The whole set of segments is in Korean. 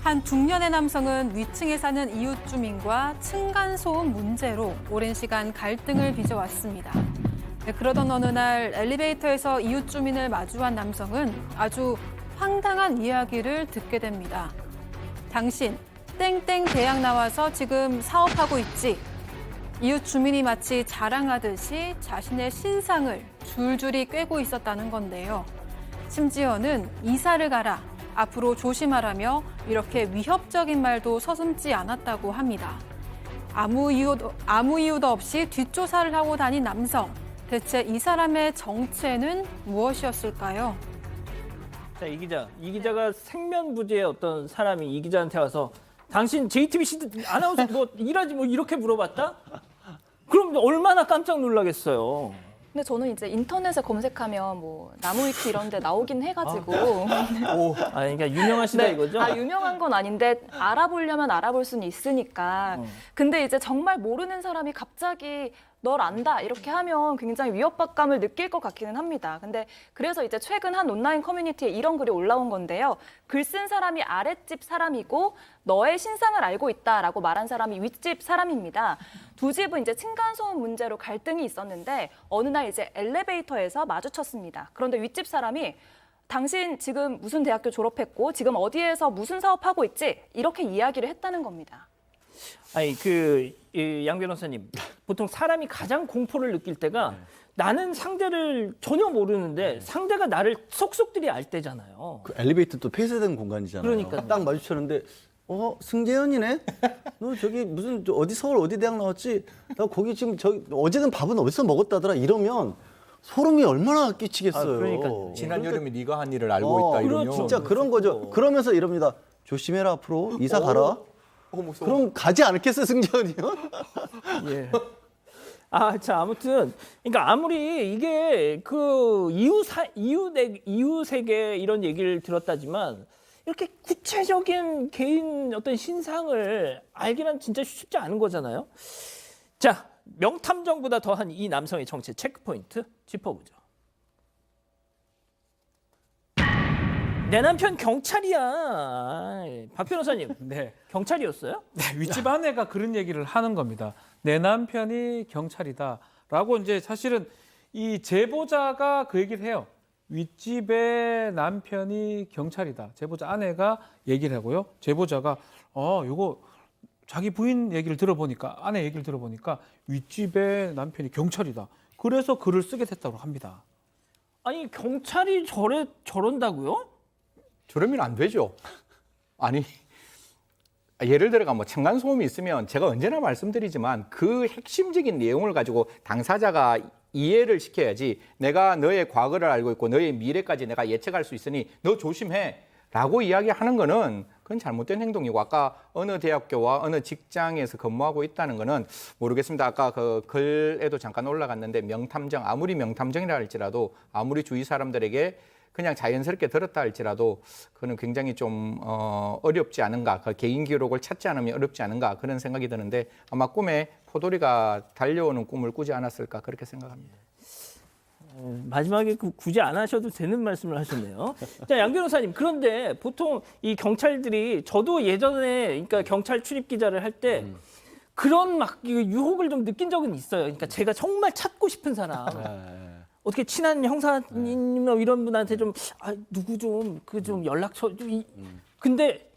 한 중년의 남성은 위층에 사는 이웃 주민과 층간소음 문제로 오랜 시간 갈등을 빚어왔습니다. 그러던 어느 날 엘리베이터에서 이웃 주민을 마주한 남성은 아주 황당한 이야기를 듣게 됩니다. 당신 땡땡 대학 나와서 지금 사업하고 있지? 이웃 주민이 마치 자랑하듯이 자신의 신상을 줄줄이 꿰고 있었다는 건데요. 심지어는 이사를 가라, 앞으로 조심하라며 이렇게 위협적인 말도 서슴지 않았다고 합니다. 아무 이유도 없이 뒷조사를 하고 다닌 남성. 대체 이 사람의 정체는 무엇이었을까요? 자, 이 기자가 생면부지의 어떤 사람이 이 기자한테 와서 당신 JTBC 아나운서 뭐 일하지 뭐 이렇게 물어봤다? 그럼 얼마나 깜짝 놀라겠어요. 근데 저는 이제 인터넷에 검색하면 뭐 나무위키 이런 데 나오긴 해가지고 그러니까 유명하시다 네. 이거죠? 유명한 건 아닌데 알아보려면 알아볼 수는 있으니까. 근데 이제 정말 모르는 사람이 갑자기 널 안다 이렇게 하면 굉장히 위협감을 느낄 것 같기는 합니다. 근데 그래서 이제 최근 한 온라인 커뮤니티에 이런 글이 올라온 건데요. 글 쓴 사람이 아랫집 사람이고 너의 신상을 알고 있다라고 말한 사람이 윗집 사람입니다. 두 집은 이제 층간소음 문제로 갈등이 있었는데 어느 날 이제 엘리베이터에서 마주쳤습니다. 그런데 윗집 사람이 당신 지금 무슨 대학교 졸업했고 지금 어디에서 무슨 사업하고 있지? 이렇게 이야기를 했다는 겁니다. 아니 양 변호사님, 보통 사람이 가장 공포를 느낄 때가 나는 상대를 전혀 모르는데 상대가 나를 속속들이 알 때잖아요. 그 엘리베이터 또 폐쇄된 공간이잖아요. 그러니까요. 딱 마주쳤는데 승재현이네? 너 저기 무슨 어디 서울 어디 대학 나왔지? 나 거기 지금 어제는 밥은 어디서 먹었다더라 이러면 소름이 얼마나 끼치겠어요. 그러니까요. 지난 여름에 네가 한 일을 알고 있다 이러면 진짜 그런 거죠. 그러면서 이럽니다. 조심해라 앞으로 이사 가라. 무서워. 그럼 가지 않겠어요 승재현이요? 예. 자, 아무튼 그러니까 아무리 이게 그 이웃에게 이런 얘기를 들었다지만 이렇게 구체적인 개인 어떤 신상을 알기란 진짜 쉽지 않은 거잖아요. 자, 명탐정보다 더한 이 남성의 정체 체크포인트 짚어보죠. 내 남편 경찰이야. 박 변호사님, 네. 경찰이었어요? 네, 윗집 아내가 그런 얘기를 하는 겁니다. 내 남편이 경찰이다라고 이제 사실은 이 제보자가 그 얘기를 해요. 윗집의 남편이 경찰이다. 제보자 아내가 얘기를 하고요. 제보자가 요거 자기 부인 얘기를 들어보니까 아내 얘기를 들어보니까 윗집의 남편이 경찰이다. 그래서 글을 쓰게 됐다고 합니다. 아니 경찰이 저런다고요? 저러면 안 되죠. 아니 예를 들어가 뭐 층간소음이 있으면 제가 언제나 말씀드리지만 그 핵심적인 내용을 가지고 당사자가 이해를 시켜야지 내가 너의 과거를 알고 있고 너의 미래까지 내가 예측할 수 있으니 너 조심해 라고 이야기하는 거는 그건 잘못된 행동이고 아까 어느 대학교와 어느 직장에서 근무하고 있다는 거는 모르겠습니다. 아까 그 글에도 잠깐 올라갔는데 명탐정 아무리 명탐정이라 할지라도 아무리 주위 사람들에게 그냥 자연스럽게 들었다 할지라도 그는 굉장히 좀 어렵지 않은가 그 개인 기록을 찾지 않으면 어렵지 않은가 그런 생각이 드는데 아마 꿈에 포도리가 달려오는 꿈을 꾸지 않았을까 그렇게 생각합니다. 마지막에 굳이 안 하셔도 되는 말씀을 하셨네요. 자, 양 변호사님, 그런데 보통 이 경찰들이 저도 예전에 그러니까 경찰 출입 기자를 할 때 그런 막 유혹을 좀 느낀 적은 있어요. 그러니까 제가 정말 찾고 싶은 사람. 어떻게 친한 형사님 이런 분한테 좀 누구 좀 그 좀 연락처 좀 근데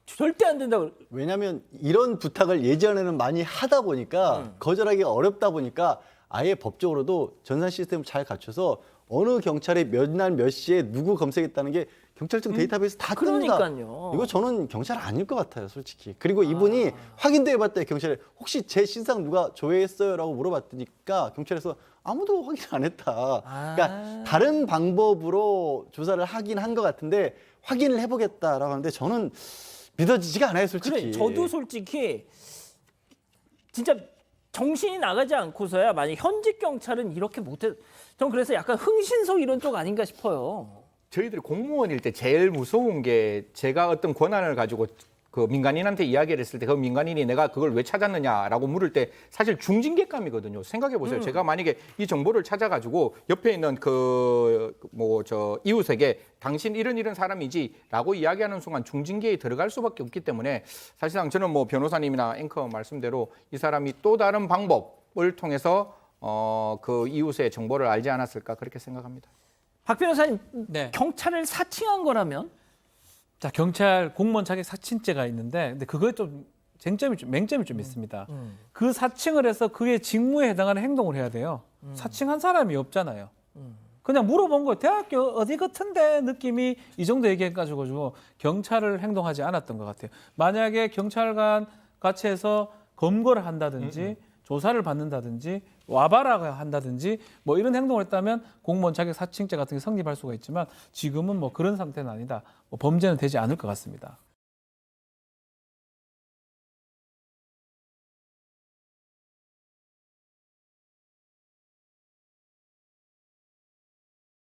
절대 안 된다고. 왜냐하면 이런 부탁을 예전에는 많이 하다 보니까 거절하기가 어렵다 보니까 아예 법적으로도 전산 시스템을 잘 갖춰서 어느 경찰이 몇 날 몇 시에 누구 검색했다는 게 경찰청 데이터베이스 다 뜹니다. 그러니까요. 이거 저는 경찰 아닐 것 같아요, 솔직히. 그리고 이분이 확인도 해봤대요, 경찰에. 혹시 제 신상 누가 조회했어요? 라고 물어봤으니까 경찰에서 아무도 확인 안 했다. 그러니까 다른 방법으로 조사를 하긴 한 것 같은데 확인을 해보겠다라고 하는데 저는 믿어지지가 않아요, 솔직히. 그래, 저도 솔직히 진짜 정신이 나가지 않고서야 만약 현직 경찰은 이렇게 못해. 전 그래서 약간 흥신소 이런 쪽 아닌가 싶어요. 저희들이 공무원일 때 제일 무서운 게 제가 어떤 권한을 가지고 그 민간인한테 이야기를 했을 때 그 민간인이 내가 그걸 왜 찾았느냐라고 물을 때 사실 중징계감이거든요. 생각해 보세요. 제가 만약에 이 정보를 찾아가지고 옆에 있는 그 뭐 저 이웃에게 당신 이런 사람이지라고 이야기하는 순간 중징계에 들어갈 수밖에 없기 때문에 사실상 저는 뭐 변호사님이나 앵커 말씀대로 이 사람이 또 다른 방법을 통해서 그 이웃의 정보를 알지 않았을까 그렇게 생각합니다. 박 변호사님, 네. 경찰을 사칭한 거라면? 자, 경찰 공무원 자격 사칭죄가 있는데 근데 그거에 좀 맹점이 좀 있습니다. 그 사칭을 해서 그의 직무에 해당하는 행동을 해야 돼요. 사칭한 사람이 없잖아요. 그냥 물어본 거 대학교 어디 같은데 느낌이 이 정도 얘기해가지고 경찰을 행동하지 않았던 것 같아요. 만약에 경찰관 같이 해서 검거를 한다든지 조사를 받는다든지 와봐라 한다든지 뭐 이런 행동을 했다면 공무원 자격 사칭죄 같은 게 성립할 수가 있지만 지금은 뭐 그런 상태는 아니다. 뭐 범죄는 되지 않을 것 같습니다.